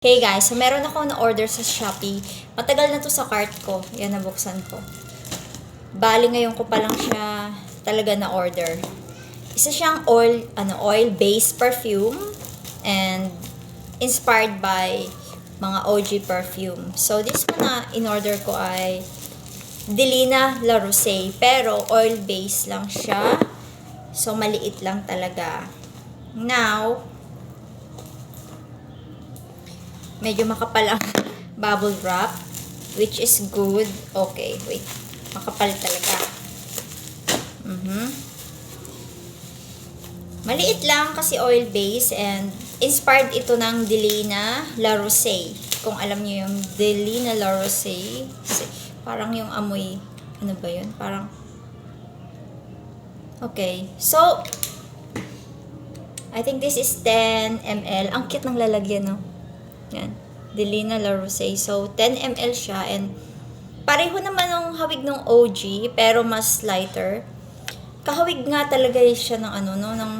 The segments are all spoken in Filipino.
Hey guys, so meron ako na-order sa Shopee. Matagal na to sa cart ko. Yan, nabuksan ko. Bali ngayon ko pa lang siya talaga na-order. Isa siyang oil-based perfume and inspired by mga OG perfume. So this one na in-order ko ay Delina La Rose, pero oil-based lang siya. So maliit lang talaga. Now, medyo makapal ang bubble wrap, which is good. Okay, wait. Makapal talaga. Maliit lang kasi oil-based and inspired ito ng Delina La Rose. Kung alam niyo yung Delina La Rose, parang yung amoy, ano ba yun? Parang, okay. So, I think this is 10 ml. Ang cute ng lalagyan, no? Yan. Delina La Rose. So, 10 ml siya and pareho naman ng hawig ng OG pero mas lighter. Kahawig nga talaga siya ng ng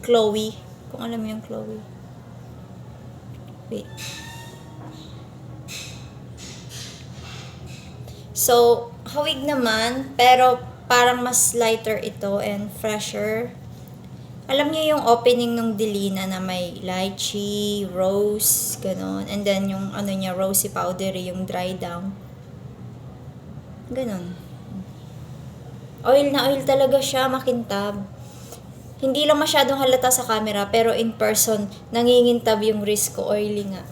Chloe. Kung alam mo yung Chloe. Wait. So, hawig naman pero parang mas lighter ito and fresher. Alam niyo yung opening ng Delina na may lychee, rose, ganon. And then yung niya, rosy powdery, yung dry down. Ganon. Oil na oil talaga siya, makintab. Hindi lang masyadong halata sa camera, pero in person, nangingintab yung wrist ko, oily nga.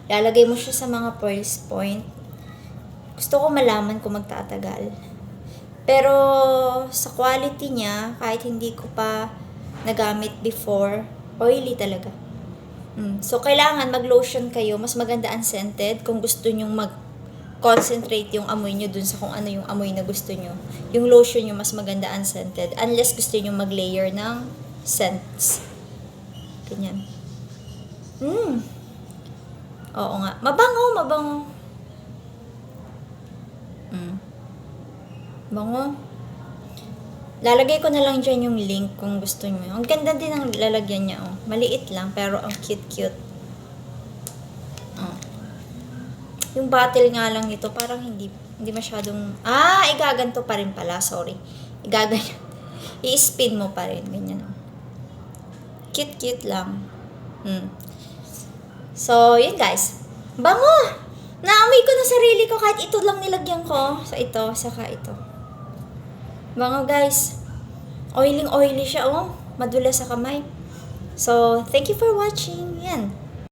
Lalagay mo siya sa mga pulse point. Gusto ko malaman kung magtatagal. Pero sa quality niya, kahit hindi ko pa nagamit before, oily talaga. So, kailangan mag-lotion kayo. Mas maganda unscented kung gusto nyong mag-concentrate yung amoy nyo dun sa kung ano yung amoy na gusto nyo. Yung lotion nyo mas maganda unscented. Unless gusto nyo mag-layer ng scents. Ganyan. Oo nga. Mabango. Bango. Lalagay ko na lang dyan yung link kung gusto nyo. Ang ganda din ang lalagyan niya, oh. Maliit lang, pero ang cute-cute. Oh. Yung bottle nga lang nito, parang hindi masyadong... igaganto pa rin pala, sorry. Igaganyan. I-spin mo pa rin, ganyan, oh. Cute-cute lang. So, yun guys. Bango! Naamoy ko na sarili ko kahit ito lang nilagyan ko. Sa ito, saka ito. Bango guys. Oily siya, oh. Madula sa kamay. So, thank you for watching. Yan.